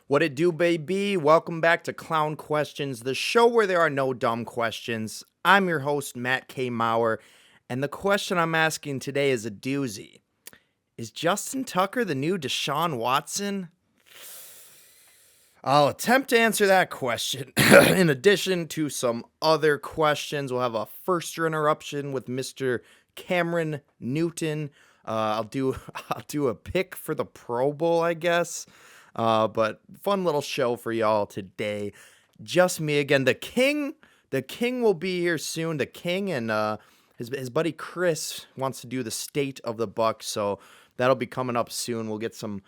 What it do, baby? Welcome back to Clown Questions, the show where there are no dumb questions. I'm your host, Matt K. Maurer, and the question I'm asking today is a doozy. Is Justin Tucker the new Deshaun Watson? I'll attempt to answer that question. In addition to some other questions, we'll have a first interruption with Mr. Cameron Newton. I'll do a pick for the Pro Bowl, I guess. But fun little show for y'all today. Just me again. The King will be here soon. The King and his buddy Chris wants to do the State of the Bucks, so that'll be coming up soon. We'll get some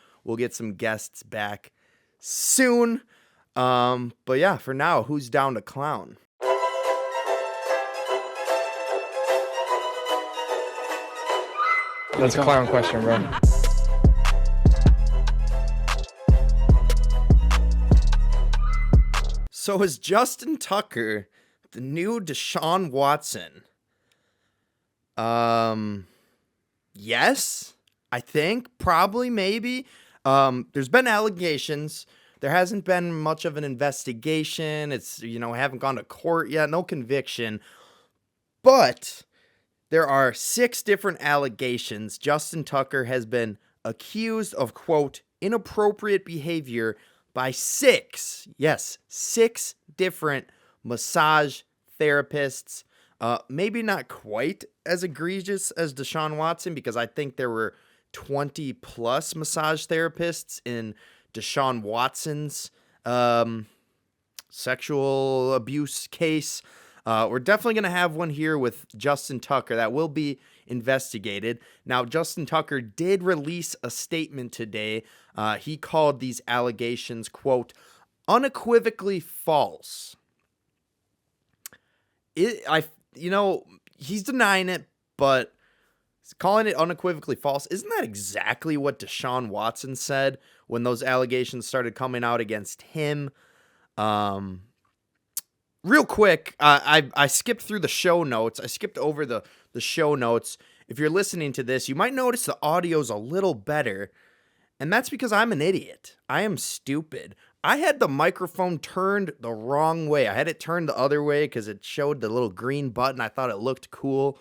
guests back soon. But yeah, for now, who's down to clown? That's a clown question, bro. So is Justin Tucker the new Deshaun Watson? Yes, I think, probably, maybe. There's been allegations. There hasn't been much of an investigation. It's, haven't gone to court yet, no conviction. But there are 6 different allegations. Justin Tucker has been accused of, quote, inappropriate behavior by 6 different massage therapists. Maybe not quite as egregious as Deshaun Watson, because I think there were 20 plus massage therapists in Deshaun Watson's sexual abuse case. We're definitely going to have one here with Justin Tucker that will be investigated. Now, Justin Tucker did release a statement today. He called these allegations, quote, unequivocally false. He's denying it, but calling it unequivocally false. Isn't that exactly what Deshaun Watson said when those allegations started coming out against him? Real quick, I skipped through the show notes. I skipped over the show notes. If you're listening to this, you might notice the audio's a little better, and that's because I'm an idiot. I am stupid. I had the microphone turned the wrong way. I had it turned the other way because it showed the little green button. I thought it looked cool,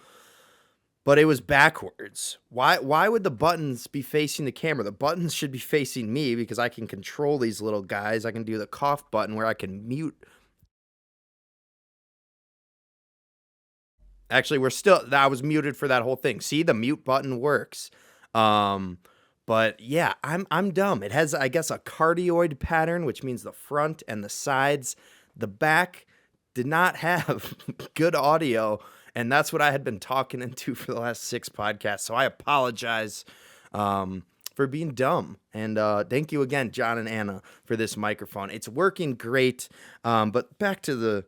but it was backwards. Why would the buttons be facing the camera? The buttons should be facing me because I can control these little guys. I can do the cough button where I can mute. Actually, I was muted for that whole thing. See, the mute button works. But yeah, I'm dumb. It has, I guess, a cardioid pattern, which means the front and the sides. The back did not have good audio, and that's what I had been talking into for the last 6 podcasts. So I apologize for being dumb. And thank you again, John and Anna, for this microphone. It's working great. But back to the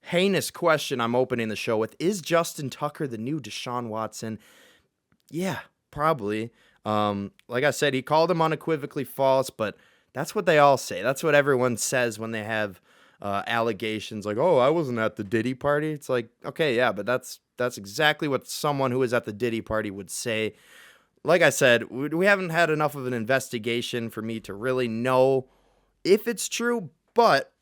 heinous question I'm opening the show with. Is Justin Tucker the new Deshaun Watson? Yeah, probably. Like I said, he called him unequivocally false, but that's what they all say. That's what everyone says when they have allegations like, oh, I wasn't at the Diddy party. It's like, okay, yeah, but that's exactly what someone who was at the Diddy party would say. Like I said, we haven't had enough of an investigation for me to really know if it's true, but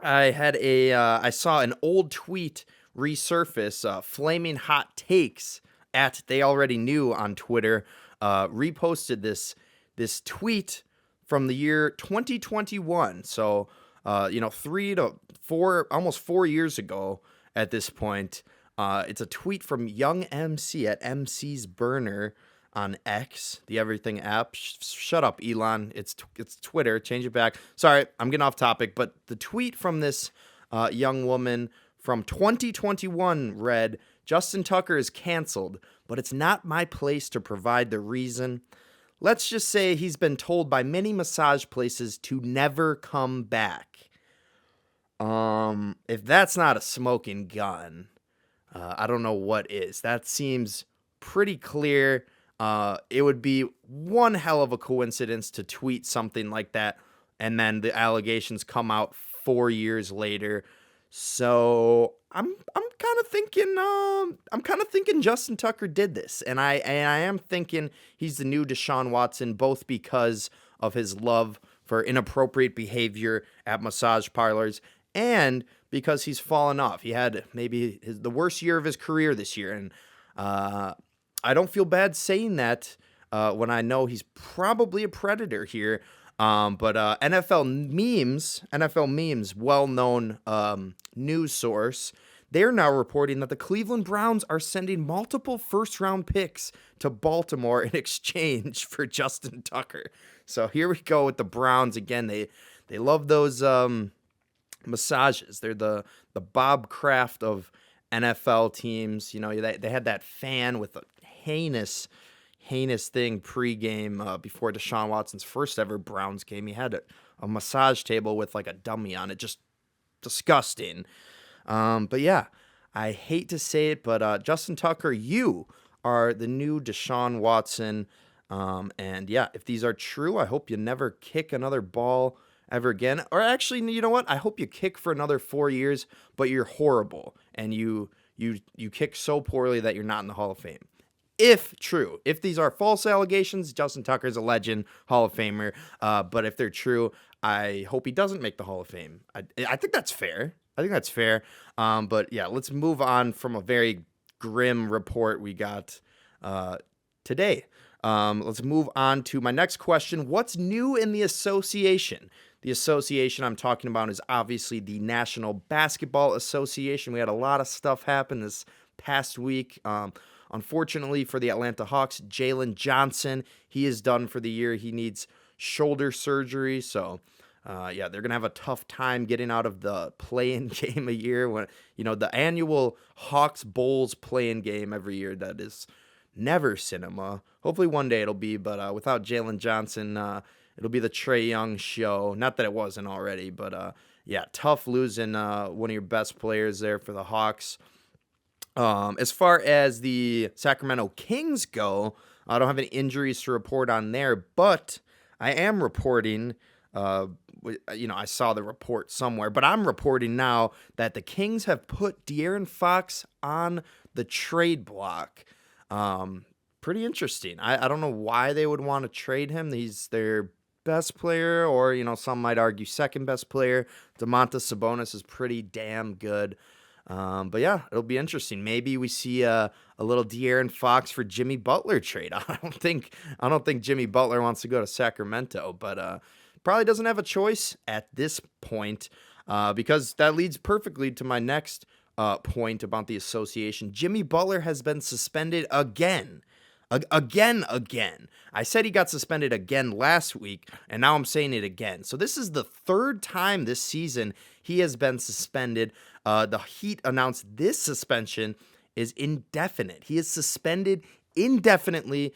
I saw an old tweet resurface, flaming hot takes at They Already Knew on Twitter, reposted this tweet from the year 2021. So, 3 to 4, almost 4 years ago at this point. It's a tweet from Young MC at MC's Burner on X, the everything app. Shut up, Elon. It's Twitter. Change it back. Sorry, I'm getting off topic, but the tweet from this young woman from 2021 read, Justin Tucker is canceled, but it's not my place to provide the reason. Let's just say he's been told by many massage places to never come back. If that's not a smoking gun, I don't know what is. That seems pretty clear. It would be one hell of a coincidence to tweet something like that, and then the allegations come out 4 years later. So I'm kind of thinking Justin Tucker did this, and I am thinking he's the new Deshaun Watson, both because of his love for inappropriate behavior at massage parlors, and because he's fallen off. He had maybe the worst year of his career this year, and I don't feel bad saying that when I know he's probably a predator here. But NFL Memes, well-known news source, they're now reporting that the Cleveland Browns are sending multiple first-round picks to Baltimore in exchange for Justin Tucker. So here we go with the Browns again. They love those massages. They're the Bob Kraft of NFL teams. You know, they had that fan with a heinous thing pregame before Deshaun Watson's first ever Browns game. He had a massage table with like a dummy on it. Just disgusting. But yeah, I hate to say it, but Justin Tucker, you are the new Deshaun Watson. And yeah, if these are true, I hope you never kick another ball ever again. Or actually, you know what? I hope you kick for another 4 years, but you're horrible and you kick so poorly that you're not in the Hall of Fame. If true, if these are false allegations, Justin Tucker's a legend, Hall of Famer. But if they're true, I hope he doesn't make the Hall of Fame. I think that's fair. But yeah, let's move on from a very grim report we got today. Let's move on to my next question. What's new in the association? The association I'm talking about is obviously the National Basketball Association. We had a lot of stuff happen this past week. Unfortunately for the Atlanta Hawks, Jalen Johnson, he is done for the year. He needs shoulder surgery. So, yeah, they're going to have a tough time getting out of the play-in game a year. When, you know, the annual Hawks Bulls play-in game every year, that is never cinema. Hopefully one day it'll be, but without Jalen Johnson, it'll be the Trae Young show. Not that it wasn't already, but yeah, tough losing one of your best players there for the Hawks. As far as the Sacramento Kings go, I don't have any injuries to report on there, but I am reporting, I saw the report somewhere, but I'm reporting now that the Kings have put De'Aaron Fox on the trade block. Pretty interesting. I don't know why they would want to trade him. He's their best player, or, some might argue second best player. Domantas Sabonis is pretty damn good. But yeah, it'll be interesting. Maybe we see a little De'Aaron Fox for Jimmy Butler trade. I don't think Jimmy Butler wants to go to Sacramento, but probably doesn't have a choice at this point, because that leads perfectly to my next point about the association. Jimmy Butler has been suspended again. Again. I said he got suspended again last week, and now I'm saying it again. So this is the third time this season he has been suspended. The Heat announced this suspension is indefinite. He is suspended indefinitely.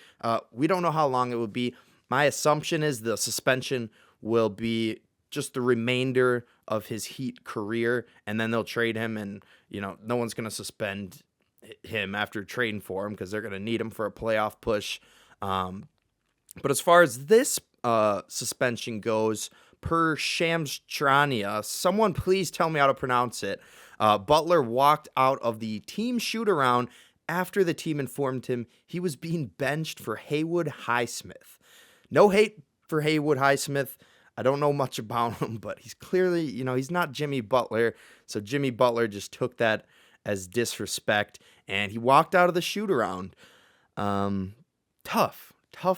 We don't know how long it would be. My assumption is the suspension will be just the remainder of his Heat career, and then they'll trade him, and no one's going to suspend him after trading for him because they're going to need him for a playoff push. But as far as this suspension goes, per Shams Charania, someone please tell me how to pronounce it. Butler walked out of the team shoot-around after the team informed him he was being benched for Haywood Highsmith. No hate for Haywood Highsmith. I don't know much about him, but he's clearly, he's not Jimmy Butler. So Jimmy Butler just took that as disrespect, and he walked out of the shoot-around. Tough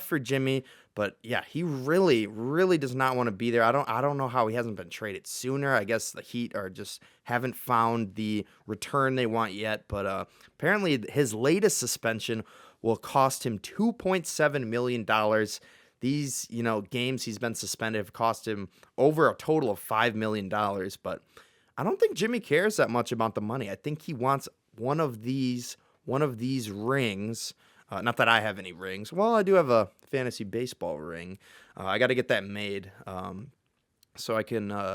for Jimmy, but yeah, he really, really does not want to be there. I don't know how he hasn't been traded sooner. I guess the Heat are just haven't found the return they want yet, but apparently his latest suspension will cost him $2.7 million. These, games he's been suspended have cost him over a total of $5 million, but I don't think Jimmy cares that much about the money. I think he wants one of these rings. Not that I have any rings. Well, I do have a fantasy baseball ring. I got to get that made so I can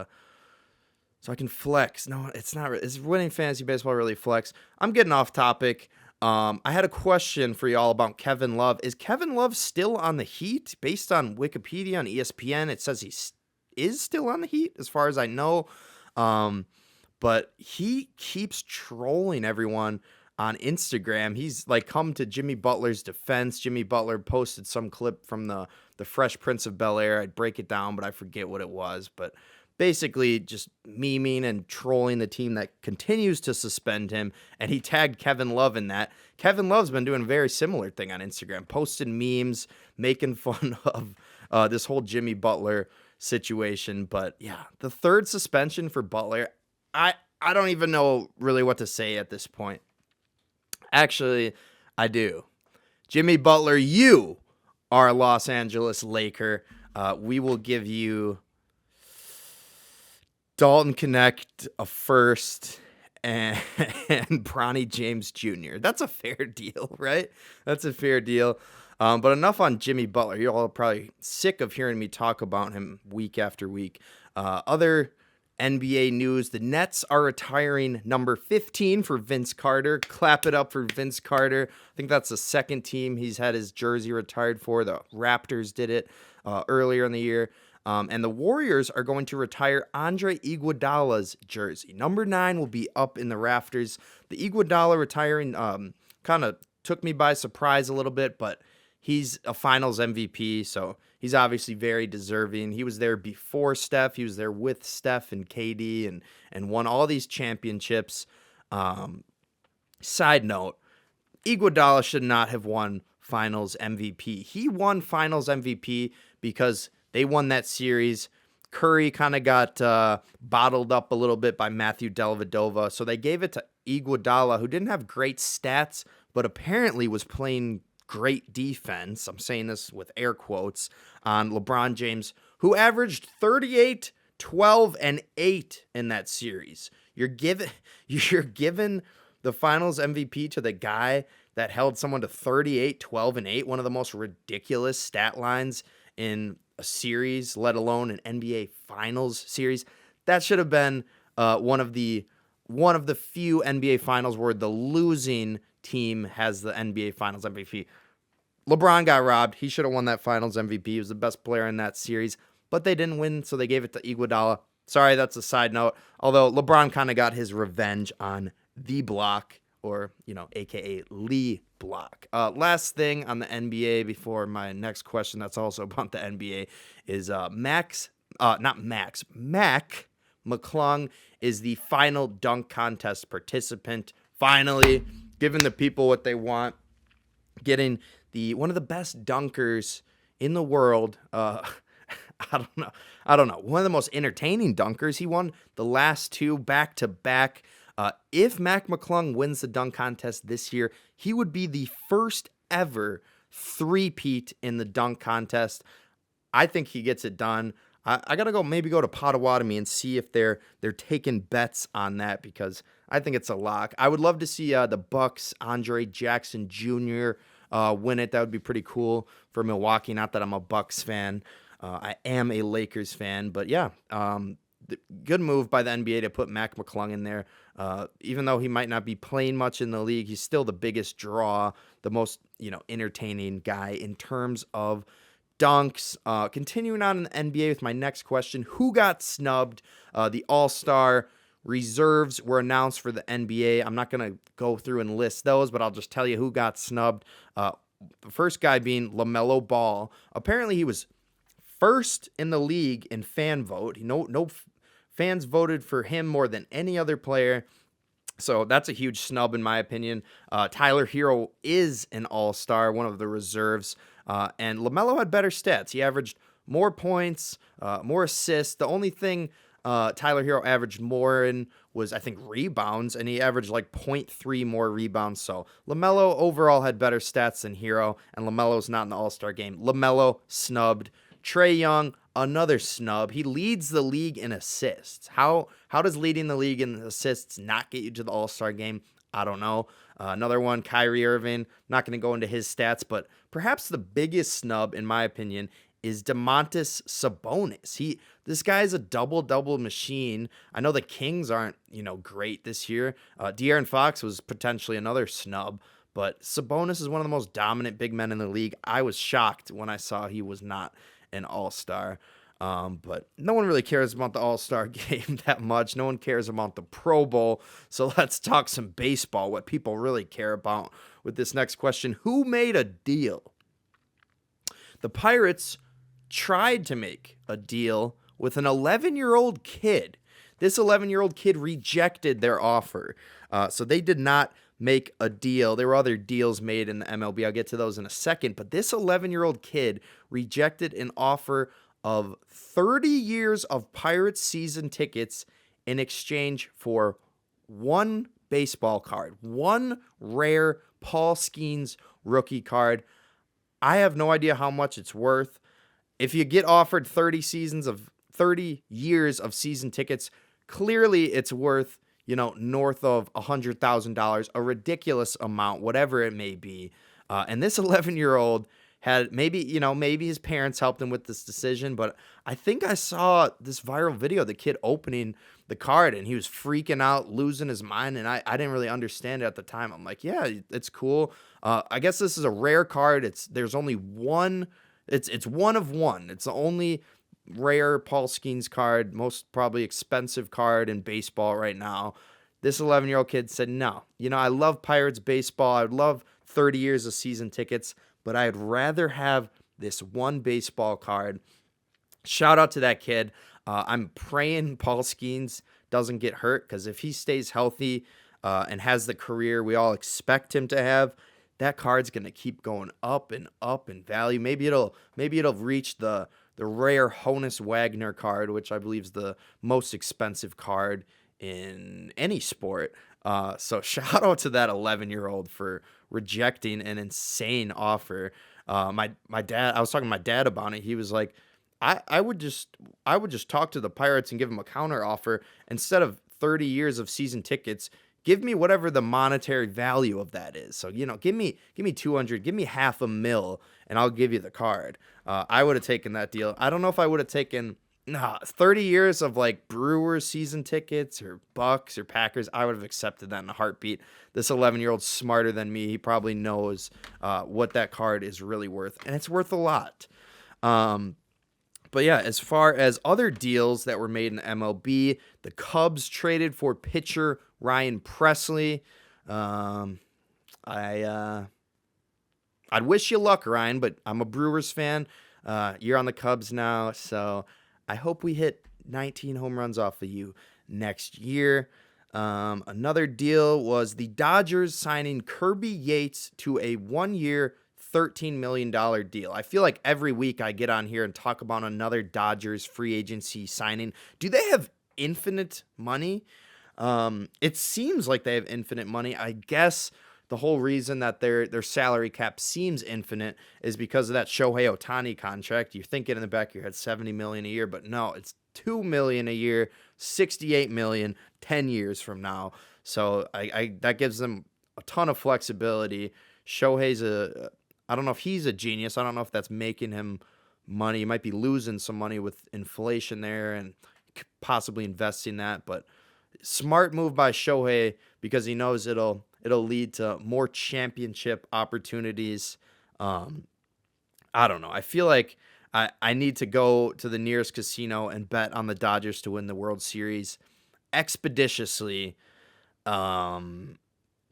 flex. No, it's not. Is winning fantasy baseball really flex? I'm getting off topic. I had a question for y'all about Kevin Love. Is Kevin Love still on the Heat? Based on Wikipedia and ESPN, it says he is still on the Heat, as far as I know. But he keeps trolling everyone on Instagram. He's like come to Jimmy Butler's defense. Jimmy Butler posted some clip from the Fresh Prince of Bel-Air. I'd break it down, but I forget what it was. But basically just memeing and trolling the team that continues to suspend him. And he tagged Kevin Love in that. Kevin Love's been doing a very similar thing on Instagram, posting memes, making fun of this whole Jimmy Butler situation. But yeah, the third suspension for Butler, I don't even know really what to say at this point. Actually, I do. Jimmy Butler, you are a Los Angeles Laker. We will give you Dalton Connect, a first, and Bronny James Jr. That's a fair deal, right? That's a fair deal. But enough on Jimmy Butler. You're all probably sick of hearing me talk about him week after week. Other NBA news, the Nets are retiring number 15 for Vince Carter. Clap it up for Vince Carter. I think that's the second team he's had his jersey retired for. The Raptors did it earlier in the year. And the Warriors are going to retire Andre Iguodala's jersey. Number 9 will be up in the rafters. The Iguodala retiring kind of took me by surprise a little bit, but he's a finals MVP, so he's obviously very deserving. He was there before Steph. He was there with Steph and KD and won all these championships. Side note, Iguodala should not have won finals MVP. He won finals MVP because they won that series. Curry kind of got bottled up a little bit by Matthew Dellavedova, so they gave it to Iguodala, who didn't have great stats, but apparently was playing great defense. I'm saying this with air quotes on LeBron James, who averaged 38, 12, and 8 in that series. You're giving the finals MVP to the guy that held someone to 38, 12, and 8, one of the most ridiculous stat lines in a series, let alone an NBA Finals series. That should have been one of the few NBA Finals where the losing team has the NBA Finals MVP. LeBron got robbed. He should have won that Finals MVP. He was the best player in that series, but they didn't win, so they gave it to Iguodala. Sorry, that's a side note. Although LeBron kind of got his revenge on the Block, or, AKA Lee Block. Last thing on the NBA before my next question that's also about the NBA is Mac McClung is the final dunk contest participant. Finally, giving the people what they want, getting one of the best dunkers in the world. I don't know. One of the most entertaining dunkers. He won the last two back-to-back. If Mac McClung wins the dunk contest this year, he would be the first ever three-peat in the dunk contest. I think he gets it done. I gotta go to Potawatomi and see if they're taking bets on that, because I think it's a lock. I would love to see the Bucks, Andre Jackson Jr. Win it. That would be pretty cool for Milwaukee. Not that I'm a Bucks fan. I am a Lakers fan, but yeah, good move by the NBA to put Mac McClung in there. Even though he might not be playing much in the league, he's still the biggest draw, the most entertaining guy in terms of dunks. Continuing on in the NBA with my next question: who got snubbed? The All-Star reserves were announced for the NBA. I'm not going to go through and list those, but I'll just tell you who got snubbed. The first guy being LaMelo Ball. Apparently, he was first in the league in fan vote. No fans voted for him more than any other player. So that's a huge snub in my opinion. Tyler Hero is an all-star, one of the reserves. And LaMelo had better stats. He averaged more points, more assists. The only thing Tyler Hero averaged more in was, I think, rebounds, and he averaged like 0.3 more rebounds. So LaMelo overall had better stats than Hero, and LaMelo's not in the all-star game. LaMelo snubbed. Trae Young, another snub. He leads the league in assists. How does leading the league in assists not get you to the All-Star game? I don't know. Another one, Kyrie Irving. Not going to go into his stats, but perhaps the biggest snub, in my opinion, is Domantas Sabonis. This guy is a double-double machine. I know the Kings aren't, great this year. De'Aaron Fox was potentially another snub, but Sabonis is one of the most dominant big men in the league. I was shocked when I saw he was not an all-star. But no one really cares about the All-Star game that much. No one cares about the Pro Bowl. So let's talk some baseball, what people really care about with this next question. Who made a deal? The Pirates tried to make a deal with an 11-year-old kid. This 11-year-old kid rejected their offer. So they did not make a deal. There were other deals made in the MLB. I'll get to those in a second. But this 11-year-old kid rejected an offer of 30 years of Pirates season tickets in exchange for one baseball card, one rare Paul Skeens rookie card. I have no idea how much it's worth. If you get offered 30 years of season tickets, clearly it's worth, north of $100,000, a ridiculous amount, whatever it may be. And this 11-year-old had maybe his parents helped him with this decision, but I think I saw this viral video, the kid opening the card and he was freaking out, losing his mind. And I didn't really understand it at the time. I'm like, yeah, it's cool. I guess this is a rare card. There's only one. It's one of one. It's the only rare Paul Skeens card, most probably expensive card in baseball right now. This 11-year-old kid said, no, I love Pirates baseball. I would love 30 years of season tickets, but I'd rather have this one baseball card. Shout out to that kid. I'm praying Paul Skeens doesn't get hurt, because if he stays healthy and has the career we all expect him to have, that card's going to keep going up and up in value. Maybe it'll reach the rare Honus Wagner card, which I believe is the most expensive card in any sport. So shout out to that 11-year-old for rejecting an insane offer. My dad, I was talking to my dad about it. He was like, I would just talk to the Pirates and give them a counter offer. Instead of 30 years of season tickets, give me whatever the monetary value of that is. So, give me 200, give me $500,000 and I'll give you the card. I would have taken that deal. I don't know if I would have taken 30 years of like Brewers season tickets or Bucks or Packers. I would have accepted that in a heartbeat. This 11-year-old's smarter than me. He probably knows what that card is really worth, and it's worth a lot. But yeah, as far as other deals that were made in the MLB, the Cubs traded for pitcher Ryan Presley. I'd wish you luck, Ryan, but I'm a Brewers fan. You're on the Cubs now, so I hope we hit 19 home runs off of you next year. Another deal was the Dodgers signing Kirby Yates to a 1-year, $13 million deal. I feel like every week I get on here and talk about another Dodgers free agency signing. Do they have infinite money? It seems like they have infinite money. I guess the whole reason that their salary cap seems infinite is because of that Shohei Ohtani contract. You're thinking in the back of your head $70 million a year, but no, it's $2 million a year, $68 million 10 years from now. So I that gives them a ton of flexibility. Shohei's I don't know if he's a genius. I don't know if that's making him money. He might be losing some money with inflation there and possibly investing that, but smart move by Shohei because he knows it'll lead to more championship opportunities. I don't know. I feel like I need to go to the nearest casino and bet on the Dodgers to win the World Series expeditiously.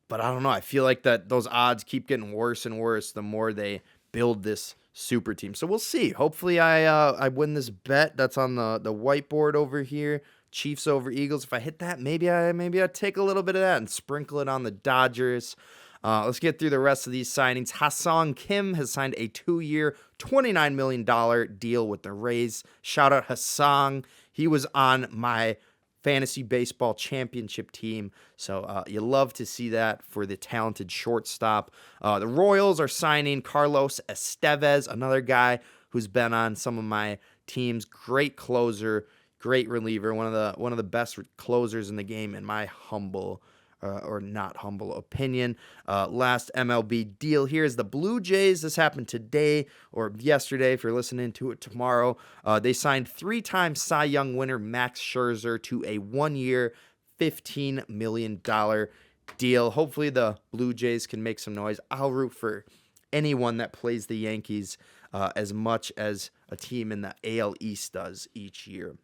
But I don't know. I feel like that those odds keep getting worse and worse the more they build this super team. So we'll see. Hopefully I win this bet that's on the whiteboard over here. Chiefs over Eagles. If I hit that, maybe I take a little bit of that and sprinkle it on the Dodgers. Let's get through the rest of these signings. Ha-Seong Kim has signed a 2-year, $29 million deal with the Rays. Shout out Ha-Seong. He was on my fantasy baseball championship team. So you love to see that for the talented shortstop. The Royals are signing Carlos Estevez, another guy who's been on some of my teams. Great closer, great reliever, one of the best closers in the game in my humble or not humble opinion. Last MLB deal here is the Blue Jays. This happened today or yesterday if you're listening to it tomorrow. They signed 3-time Cy Young winner Max Scherzer to a 1-year, $15 million deal. Hopefully the Blue Jays can make some noise. I'll root for anyone that plays the Yankees as much as a team in the AL East does each year.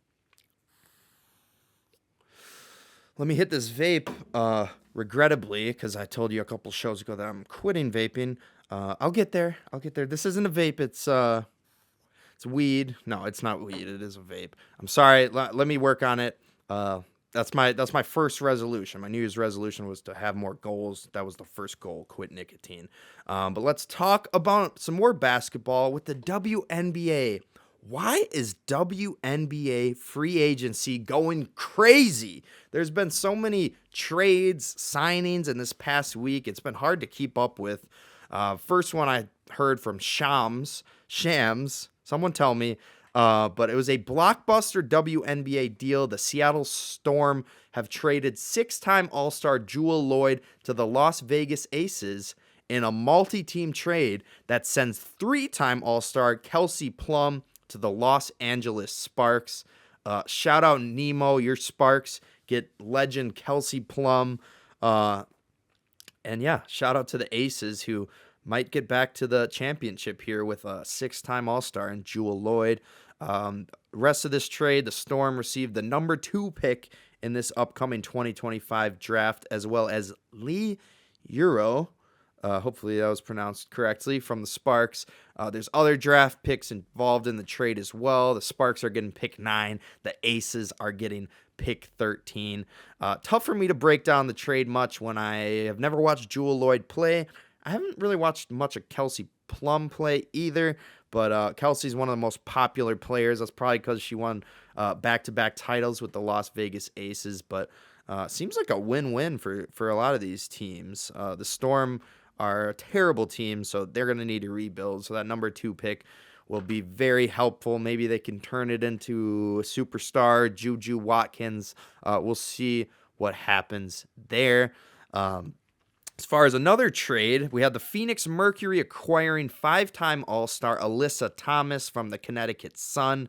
Let me hit this vape, regrettably, because I told you a couple shows ago that I'm quitting vaping. I'll get there. This isn't a vape. It's weed. No, it's not weed. It is a vape. I'm sorry. Let me work on it. That's my first resolution. My New Year's resolution was to have more goals. That was the first goal, quit nicotine. But let's talk about some more basketball with the WNBA. Why is WNBA free agency going crazy? There's been so many trades, signings in this past week. It's been hard to keep up with. First one I heard from Shams. Someone tell me. But it was a blockbuster WNBA deal. The Seattle Storm have traded 6-time All-Star Jewel Lloyd to the Las Vegas Aces in a multi-team trade that sends 3-time All-Star Kelsey Plum to the Los Angeles Sparks. Shout out Nemo, your Sparks. Get legend Kelsey Plum. And yeah, shout out to the Aces who might get back to the championship here with a 6-time All-Star and Jewel Lloyd. Rest of this trade, the Storm received the number 2 pick in this upcoming 2025 draft, as well as Lee Euro. Hopefully that was pronounced correctly, from the Sparks. There's other draft picks involved in the trade as well. The Sparks are getting pick 9. The Aces are getting pick 13. Tough for me to break down the trade much when I have never watched Jewel Lloyd play. I haven't really watched much of Kelsey Plum play either, but Kelsey's one of the most popular players. That's probably because she won back-to-back titles with the Las Vegas Aces, but seems like a win-win for a lot of these teams. The Storm are a terrible team, so they're going to need to rebuild. So that number 2 pick will be very helpful. Maybe they can turn it into a superstar, Juju Watkins. We'll see what happens there. As far as another trade, we had the Phoenix Mercury acquiring 5-time All-Star Alyssa Thomas from the Connecticut Sun.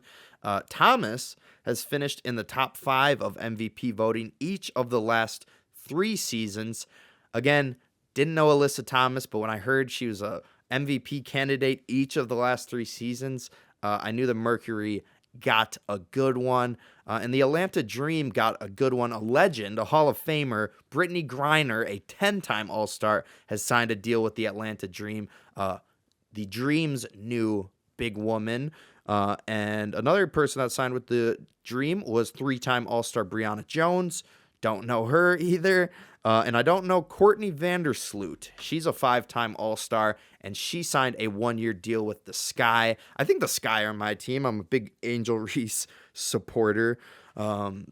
Thomas has finished in the top 5 of MVP voting each of the last 3 seasons. Again, didn't know Alyssa Thomas, but when I heard she was a MVP candidate each of the last 3 seasons, I knew the Mercury got a good one. And the Atlanta Dream got a good one. A legend, a Hall of Famer, Brittany Griner, a 10-time All-Star, has signed a deal with the Atlanta Dream. The Dream's new big woman. And another person that signed with the Dream was 3-time All-Star Brianna Jones. Don't know her either. And I don't know Courtney Vandersloot. She's a 5-time All-Star, and she signed a 1-year deal with the Sky. I think the Sky are my team. I'm a big Angel Reese supporter. But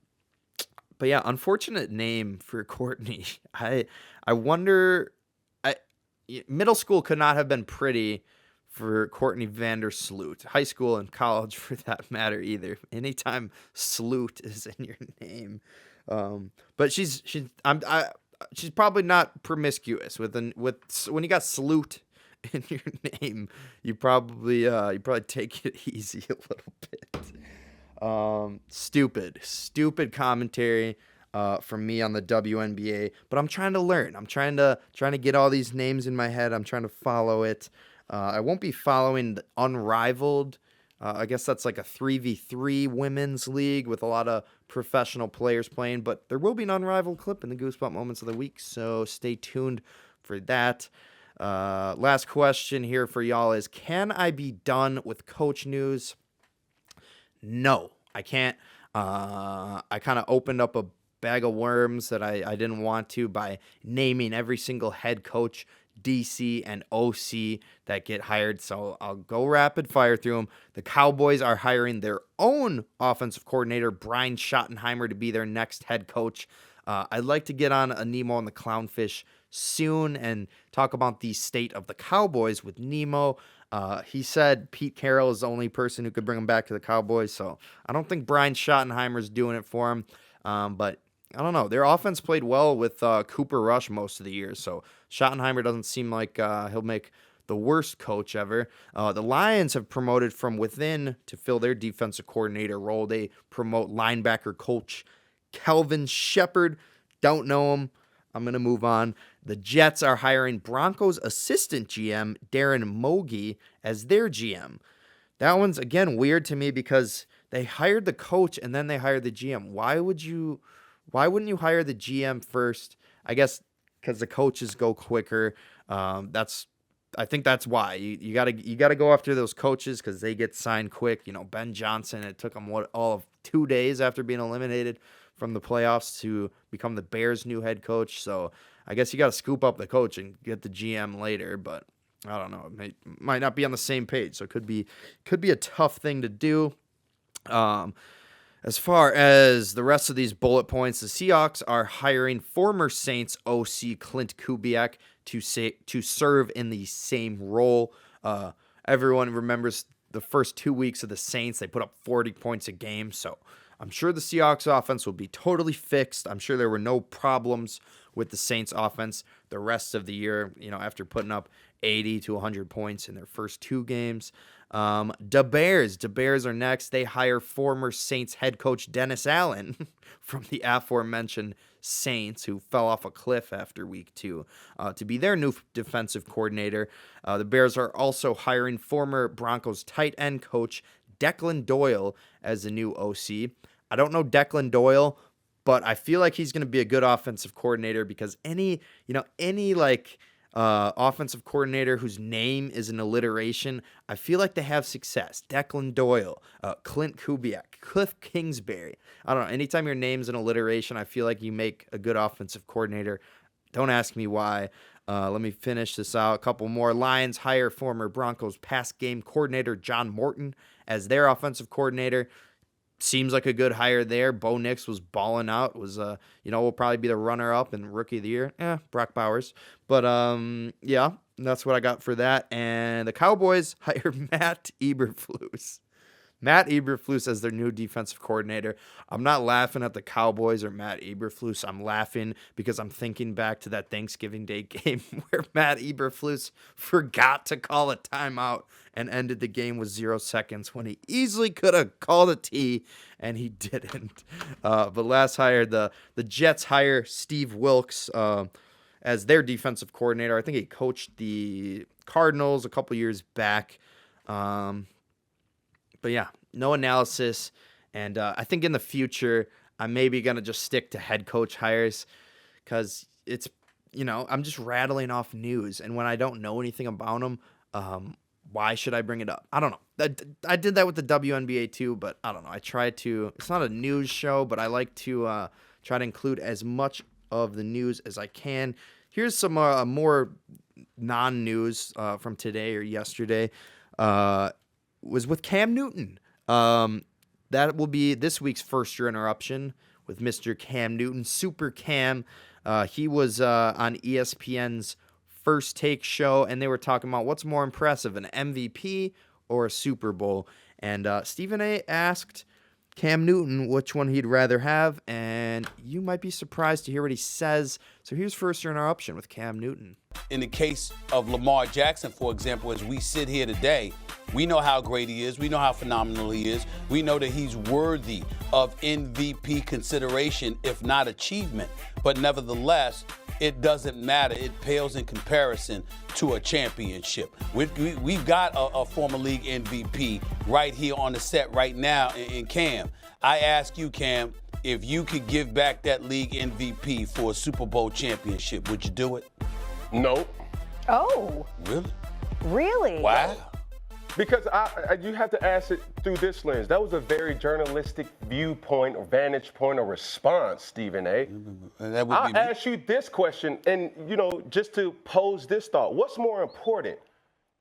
yeah, unfortunate name for Courtney. I wonder. Middle school could not have been pretty for Courtney Vandersloot. High school and college, for that matter, either. Anytime Sloot is in your name. But she's probably not promiscuous with when you got Sloot in your name, you probably take it easy a little bit. Stupid commentary from me on the WNBA, but I'm trying to learn. I'm trying to get all these names in my head. I'm trying to follow it. I won't be following the Unrivaled. I guess that's like a 3v3 women's league with a lot of professional players playing, but there will be an Unrivaled clip in the Goosebump Moments of the Week, so stay tuned for that. Last question here for y'all is, can I be done with coach news? No, I can't. I kind of opened up a bag of worms that I didn't want to by naming every single head coach, DC, and OC that get hired, so I'll go rapid fire through them. The Cowboys are hiring their own offensive coordinator, Brian Schottenheimer, to be their next head coach. I'd like to get on a Nemo and the Clownfish soon and talk about the state of the Cowboys with Nemo. He said Pete Carroll is the only person who could bring him back to the Cowboys, so I don't think Brian Schottenheimer's doing it for him, but I don't know. Their offense played well with Cooper Rush most of the year, so Schottenheimer doesn't seem like he'll make the worst coach ever. The Lions have promoted from within to fill their defensive coordinator role. They promote linebacker coach Kelvin Shepard. Don't know him. I'm going to move on. The Jets are hiring Broncos assistant GM Darren Mogi as their GM. That one's, again, weird to me because they hired the coach and then they hired the GM. Why wouldn't you hire the GM first? I guess because the coaches go quicker. I think that's why you gotta go after those coaches because they get signed quick. Ben Johnson, it took him all of 2 days after being eliminated from the playoffs to become the Bears' new head coach. So I guess you got to scoop up the coach and get the GM later. But I don't know, it might not be on the same page. So it could be a tough thing to do. As far as the rest of these bullet points, the Seahawks are hiring former Saints OC Clint Kubiak to serve in the same role. Everyone remembers the first 2 weeks of the Saints. They put up 40 points a game, so I'm sure the Seahawks offense will be totally fixed. I'm sure there were no problems with the Saints offense the rest of the year, after putting up 80 to 100 points in their first 2 games. The Bears are next. They hire former Saints head coach Dennis Allen from the aforementioned Saints, who fell off a cliff after week 2, to be their new defensive coordinator. The Bears are also hiring former Broncos tight end coach Declan Doyle as the new OC. I don't know Declan Doyle, but I feel like he's going to be a good offensive coordinator because any offensive coordinator whose name is an alliteration, I feel like they have success. Declan Doyle, Clint Kubiak, Cliff Kingsbury. I don't know. Anytime your name's an alliteration, I feel like you make a good offensive coordinator. Don't ask me why. Let me finish this out. A couple more. Lions hire former Broncos pass game coordinator John Morton as their offensive coordinator. Seems like a good hire there. Bo Nix was balling out. Will probably be the runner-up and rookie of the year. Brock Bowers. But, yeah, that's what I got for that. And the Cowboys hire Matt Eberflus. Matt Eberflus as their new defensive coordinator. I'm not laughing at the Cowboys or Matt Eberflus. I'm laughing because I'm thinking back to that Thanksgiving Day game where Matt Eberflus forgot to call a timeout and ended the game with 0 seconds when he easily could have called a T, and he didn't. But last hire, the Jets hire Steve Wilkes as their defensive coordinator. I think he coached the Cardinals a couple years back. But yeah, no analysis. And I think in the future, I'm maybe going to just stick to head coach hires because it's, I'm just rattling off news. And when I don't know anything about them, why should I bring it up? I don't know. I did that with the WNBA too, but I don't know. I try to, it's not a news show, but I like to try to include as much of the news as I can. Here's some more non-news from today or yesterday. Was with Cam Newton. That will be this week's first year interruption with Mr. Cam Newton. Super Cam. He was on ESPN's First Take show, and they were talking about what's more impressive, an MVP or a Super Bowl. And Stephen A. asked Cam Newton which one he'd rather have, and you might be surprised to hear what he says. So here's First Year Interruption with Cam Newton. In the case of Lamar Jackson, for example, as we sit here today, we know how great he is. We know how phenomenal he is. We know that he's worthy of MVP consideration, if not achievement. But nevertheless, it doesn't matter. It pales in comparison to a championship. We've got a former league MVP right here on the set right now in Cam. I ask you, Cam, if you could give back that league MVP for a Super Bowl championship, would you do it? No. Oh. Really? Really? Wow. Because you have to ask it through this lens. That was a very journalistic viewpoint or vantage point or response, Stephen A. I'll ask you this question, and, just to pose this thought. What's more important,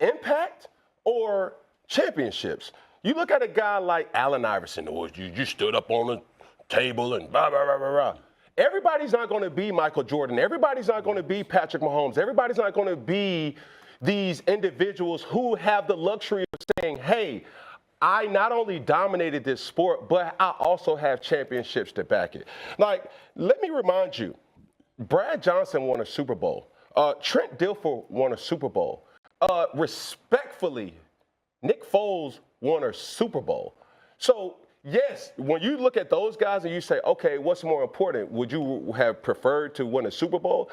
impact or championships? You look at a guy like Allen Iverson, or you stood up on the table and blah, blah, blah, blah, blah. Everybody's not going to be Michael Jordan. Everybody's not going to be Patrick Mahomes. Everybody's not going to be these individuals who have the luxury of saying, hey, I not only dominated this sport, but I also have championships to back it. Like, let me remind you, Brad Johnson won a Super Bowl. Trent Dilfer won a Super Bowl. Respectfully, Nick Foles won a Super Bowl. So, yes, when you look at those guys and you say, okay, what's more important? Would you have preferred to win a Super Bowl?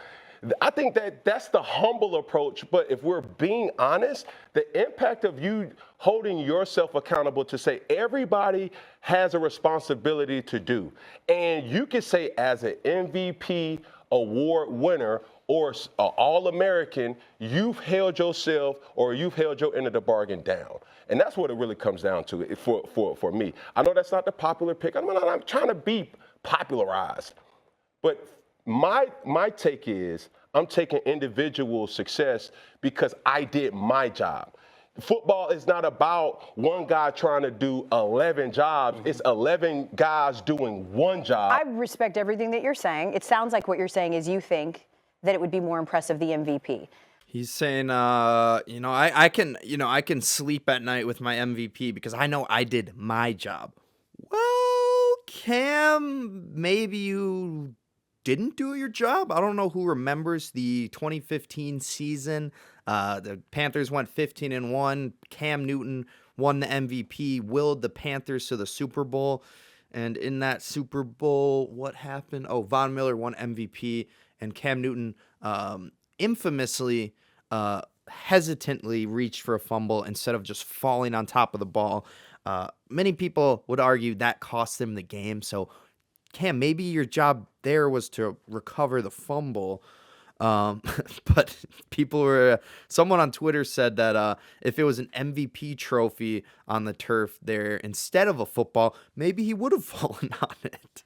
I think that's the humble approach. But if we're being honest, the impact of you holding yourself accountable to say everybody has a responsibility to do. And you can say as an MVP award winner or an All-American, you've held yourself or you've held your end of the bargain down. And that's what it really comes down to for me. I know that's not the popular pick. I'm trying to be popularized. But my take is I'm taking individual success because I did my job. Football is not about one guy trying to do 11 jobs. It's 11 guys doing one job. I respect everything that you're saying. It sounds like what you're saying is you think that it would be more impressive the MVP. He's saying, I can sleep at night with my MVP because I know I did my job. Well, Cam, maybe you didn't do your job. I don't know who remembers the 2015 season. The Panthers went 15-1. Cam Newton won the MVP, willed the Panthers to the Super Bowl. And in that Super Bowl, what happened? Oh, Von Miller won MVP, and Cam Newton infamously hesitantly reached for a fumble instead of just falling on top of the ball. Many people would argue that cost him the game. So, Cam, maybe your job there was to recover the fumble. But someone on Twitter said that if it was an MVP trophy on the turf there instead of a football, maybe he would have fallen on it.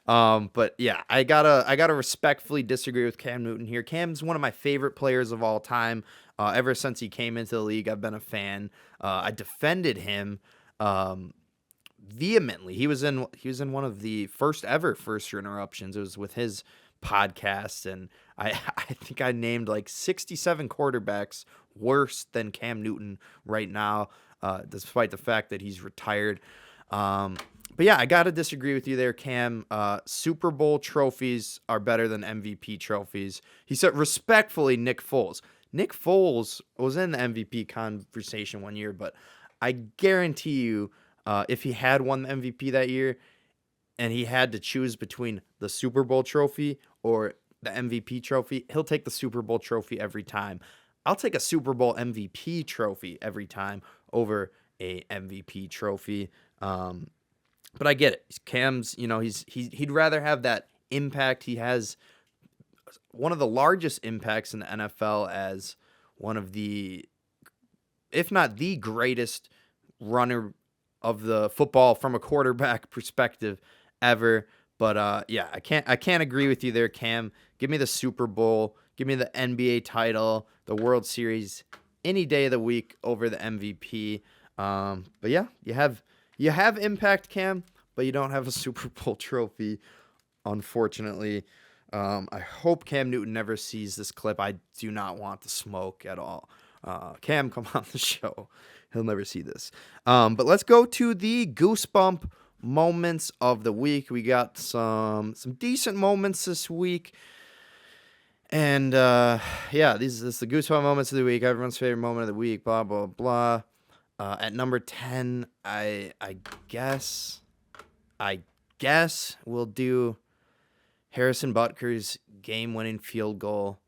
But yeah, I gotta respectfully disagree with Cam Newton here. Cam's one of my favorite players of all time. Ever since he came into the league, I've been a fan. I defended him vehemently. He was in one of the first year interruptions. It was with his podcast, and I think I named like 67 quarterbacks worse than Cam Newton right now, despite the fact that he's retired. But yeah, I got to disagree with you there, Cam. Super Bowl trophies are better than MVP trophies. He said, respectfully, Nick Foles. Nick Foles was in the MVP conversation one year, but I guarantee you, if he had won the MVP that year and he had to choose between the Super Bowl trophy or the MVP trophy, he'll take the Super Bowl trophy every time. I'll take a Super Bowl MVP trophy every time over a MVP trophy. But I get it. Cam's, he'd rather have that impact. He has one of the largest impacts in the NFL as one of the, if not the greatest runner of the football from a quarterback perspective ever. But yeah, I can't agree with you there, Cam. Give me the Super Bowl, give me the NBA title, the World Series, any day of the week over the MVP. But yeah, you have impact, Cam, but you don't have a Super Bowl trophy, unfortunately. I hope Cam Newton never sees this clip. I do not want the smoke at all. Cam, come on the show. He'll never see this. But let's go to the Goosebump moments of the week. We got some decent moments this week. And yeah, this is the Goosebump moments of the week. Everyone's favorite moment of the week, blah, blah, blah. At number 10, I guess we'll do Harrison Butker's game-winning field goal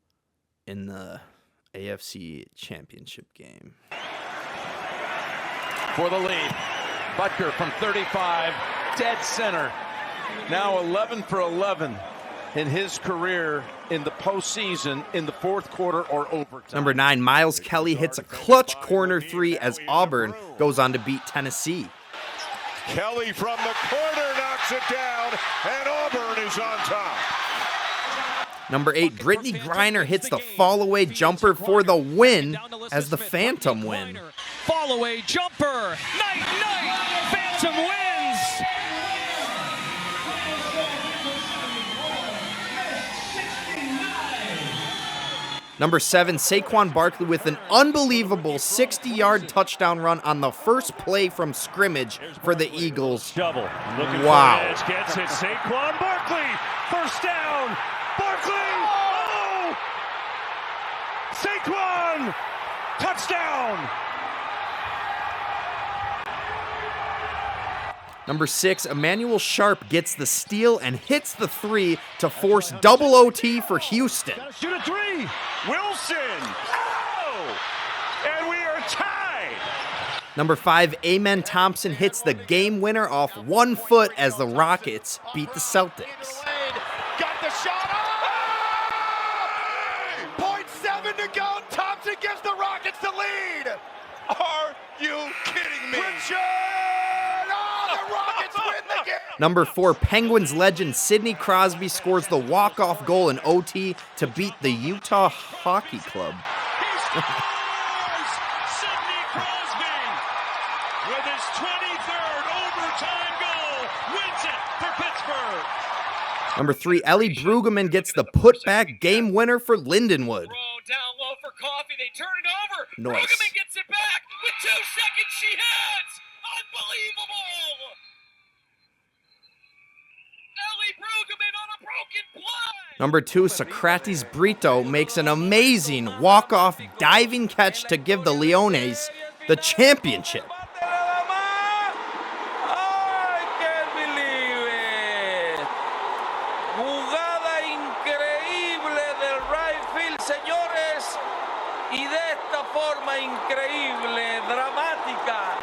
in the AFC Championship game. For the lead, Butker from 35, dead center. Now 11 for 11 in his career in the postseason in the fourth quarter or overtime. Number 9, Miles Kelly hits a clutch corner three as Auburn goes on to beat Tennessee. Kelly from the corner knocks it down, and Auburn is on top. Number 8, Brittany Griner hits the fall-away jumper for the win as the Phantom win. Fall-away jumper, night, Phantom wins. Number 7, Saquon Barkley with an unbelievable 60-yard touchdown run on the first play from scrimmage for the Eagles. Double. Looking wow. For edge, gets it. Saquon Barkley, first down. Barkley, oh! Saquon, touchdown. Number 6, Emmanuel Sharp gets the steal and hits the 3 to force double OT for Houston. Shoot a 3. Wilson. Oh! And we are tied. Number 5, Amen Thompson hits the game winner off 1 foot as the Rockets beat the Celtics. Got the shot. Oh! 0.7 to go. Thompson gives the Rockets the lead. Are you kidding me? Richard! Oh, the Rockets win the game. Number 4, Penguins legend Sidney Crosby scores the walk-off goal in OT to beat the Utah Hockey Club. He scores! Sidney Crosby with his 23rd overtime goal wins it for Pittsburgh. Number 3, Ellie Brueggemann gets the putback game winner for Lindenwood. Down low for Coffee. They turn it over. Nice. Brueggemann gets it back. With 2 seconds, she hits. Unbelievable. Ellie Brueggemann on a broken play. Number 2, Socrates Brito makes an amazing walk-off diving catch to give the Leones the championship. I can't believe it. Jugada increíble del right field, señores. Y de esta forma increíble, dramática,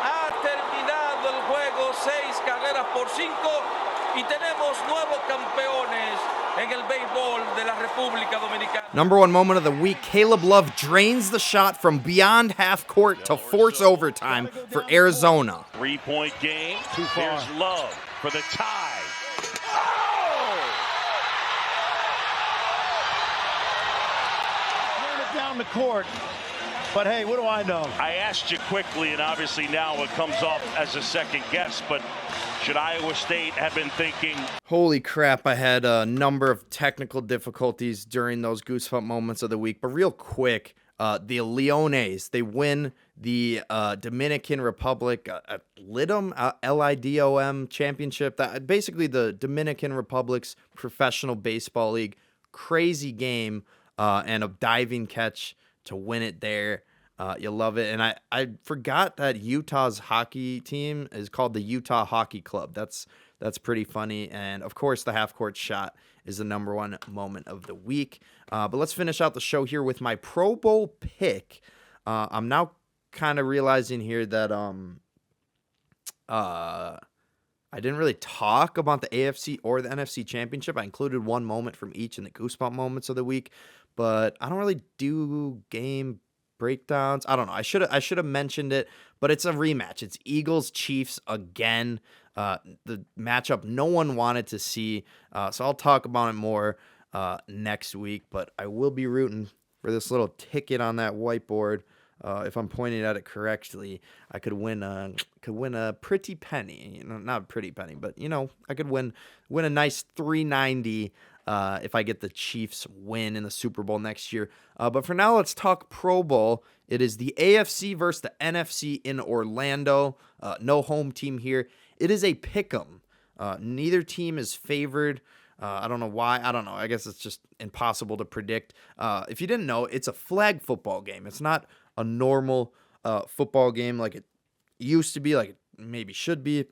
ha terminado el juego 6 carreras por 5 y tenemos nuevos campeones en el béisbol de la República Dominicana. Number 1 moment of the week, Caleb Love drains the shot from beyond half court to force overtime for Arizona. 3-point game. Too far. Here's Love for the tie. Down the court, but hey, what do I know? I asked you quickly, and obviously now it comes off as a second guess, but should Iowa State have been thinking? Holy crap, I had a number of technical difficulties during those Goosebump moments of the week, but real quick, the Leones, they win the Dominican Republic Lidom, Lidom championship, basically the Dominican Republic's professional baseball league. Crazy game. And a diving catch to win it there. You'll love it. And I forgot that Utah's hockey team is called the Utah Hockey Club. That's pretty funny. And, of course, the half-court shot is the number 1 moment of the week. But let's finish out the show here with my Pro Bowl pick. I'm now kind of realizing here that I didn't really talk about the AFC or the NFC championship. I included 1 moment from each in the Goosebump moments of the week, but I don't really do game breakdowns. I don't know. I should have mentioned it, but it's a rematch. It's Eagles Chiefs again. The matchup no one wanted to see. So I'll talk about it more next week, but I will be rooting for this little ticket on that whiteboard. If I'm pointing at it correctly, I could win a pretty penny. Not a pretty penny, but I could win a nice $390 if I get the Chiefs win in the Super Bowl next year. But for now, let's talk Pro Bowl. It is the AFC versus the NFC in Orlando. No home team here. It is a pick'em. Neither team is favored. I don't know why. I don't know. I guess it's just impossible to predict. If you didn't know, it's a flag football game. It's not a normal football game like it used to be, like it maybe should be.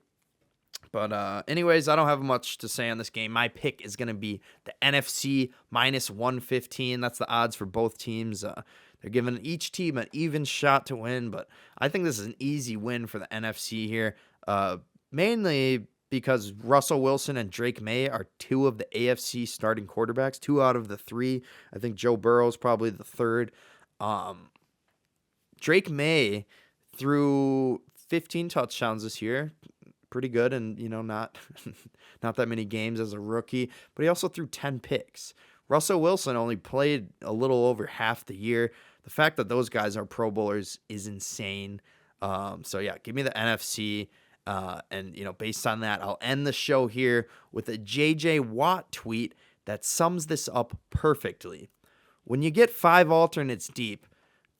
But anyways, I don't have much to say on this game. My pick is going to be the NFC minus 115. That's the odds for both teams. They're giving each team an even shot to win, but I think this is an easy win for the NFC here, mainly because Russell Wilson and Drake May are 2 of the AFC starting quarterbacks, 2 out of the 3. I think Joe Burrow is probably the 3rd. Drake May threw 15 touchdowns this year. Pretty good, and not that many games as a rookie, but he also threw 10 picks. Russell Wilson only played a little over half the year. The fact that those guys are Pro Bowlers is insane. So yeah, give me the NFC, and based on that, I'll end the show here with a JJ Watt tweet that sums this up perfectly. When you get 5 alternates deep,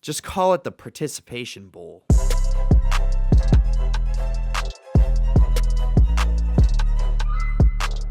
just call it the Participation Bowl.